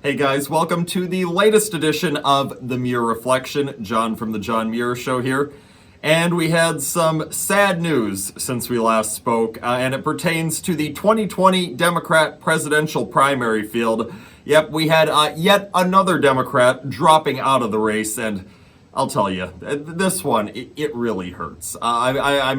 Hey guys, welcome to the latest edition of the Muir Reflection. John from the John Muir Show here. And we had some sad news since we last spoke, and it pertains to the 2020 Democrat presidential primary field. Yep, we had yet another Democrat dropping out of the race, and I'll tell you, this one, it really hurts. I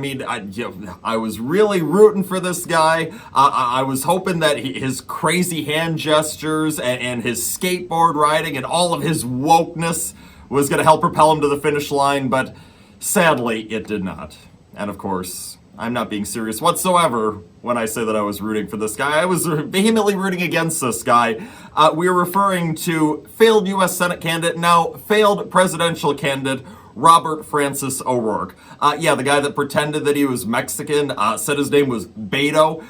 was really rooting for this guy. I was hoping that his crazy hand gestures and his skateboard riding and all of his wokeness was going to help propel him to the finish line, but sadly, it did not. And of course, I'm not being serious whatsoever when I say that I was rooting for this guy. I was vehemently rooting against this guy. We are referring to failed U.S. Senate candidate, now failed presidential candidate, Robert Francis O'Rourke. The guy that pretended that he was Mexican, said his name was Beto,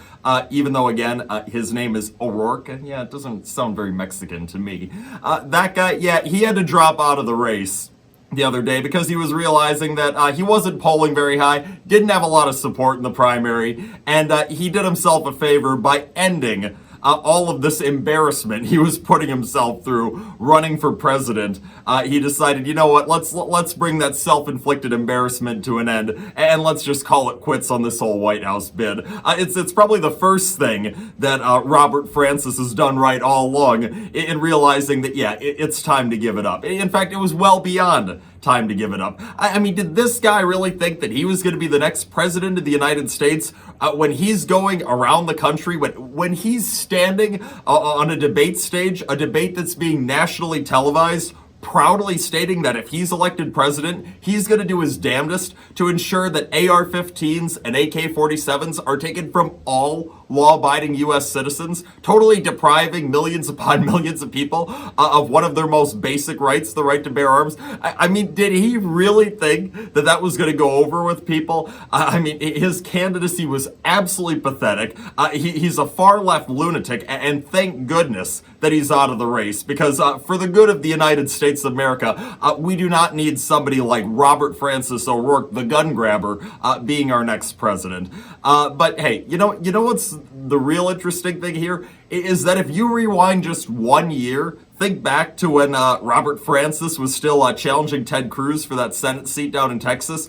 even though, again, his name is O'Rourke. And yeah, it doesn't sound very Mexican to me. That guy, he had to drop out of the race the other day because he was realizing that he wasn't polling very high, didn't have a lot of support in the primary, and he did himself a favor by ending all of this embarrassment he was putting himself through running for president. He decided, you know what, let's bring that self-inflicted embarrassment to an end, and let's just call it quits on this whole White House bid. It's probably the first thing that Robert Francis has done right all along in realizing that, it's time to give it up. In fact, it was well beyond time to give it up. I mean, did this guy really think that he was going to be the next president of the United States when he's going around the country, when he's standing on a debate stage, a debate that's being nationally televised, proudly stating that if he's elected president, he's going to do his damnedest to ensure that AR-15s and AK-47s are taken from all law-abiding U.S. citizens, totally depriving millions upon millions of people of one of their most basic rights, the right to bear arms. I mean, did he really think that that was going to go over with people? I mean, his candidacy was absolutely pathetic. He's a far-left lunatic, and thank goodness that he's out of the race, because for the good of the United States of America, we do not need somebody like Robert Francis O'Rourke, the gun grabber, being our next president. But hey, you know what's the real interesting thing here is that if you rewind just 1 year, think back to when Robert Francis was still challenging Ted Cruz for that Senate seat down in Texas.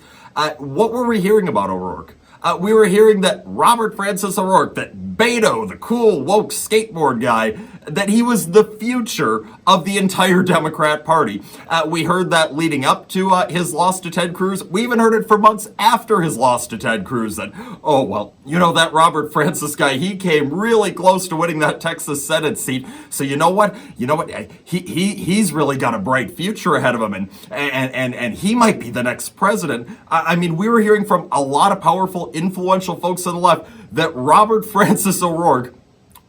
What were we hearing about O'Rourke? We were hearing that Robert Francis O'Rourke, that Beto, the cool, woke skateboard guy, that he was the future of the entire Democrat Party. We heard that leading up to his loss to Ted Cruz. We even heard it for months after his loss to Ted Cruz that, oh, well, that Robert Francis guy, he came really close to winning that Texas Senate seat. So you know what? He's really got a bright future ahead of him, and he might be the next president. I mean, we were hearing from a lot of powerful, influential folks on the left that Robert Francis O'Rourke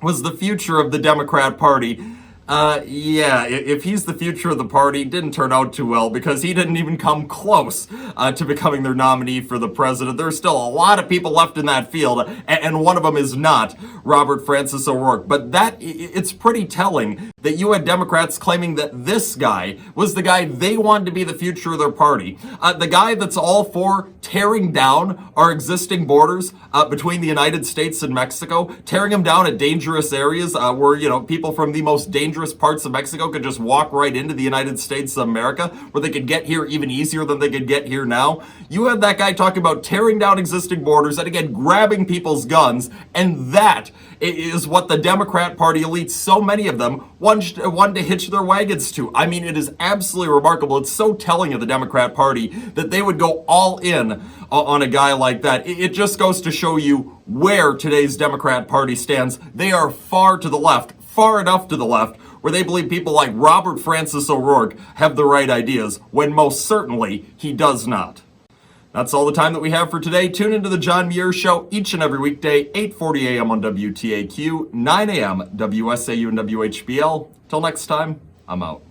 was the future of the Democrat Party. If he's the future of the party, didn't turn out too well because he didn't even come close to becoming their nominee for the president. There's still a lot of people left in that field, and one of them is not Robert Francis O'Rourke. But it's pretty telling that you had Democrats claiming that this guy was the guy they wanted to be the future of their party. The guy that's all for tearing down our existing borders between the United States and Mexico, tearing them down at dangerous areas where, people from the most dangerous parts of Mexico could just walk right into the United States of America, where they could get here even easier than they could get here now. You had that guy talking about tearing down existing borders and, again, grabbing people's guns, and that is what the Democrat Party elite, so many of them, wanted to hitch their wagons to. I mean, it is absolutely remarkable. It's so telling of the Democrat Party that they would go all in on a guy like that. It just goes to show you where today's Democrat Party stands. They are far to the left, far enough to the left, where they believe people like Robert Francis O'Rourke have the right ideas, when most certainly he does not. That's all the time that we have for today. Tune into the John Muir Show each and every weekday, 8:40 a.m. on WTAQ, 9 a.m. WSAU and WHBL. Till next time, I'm out.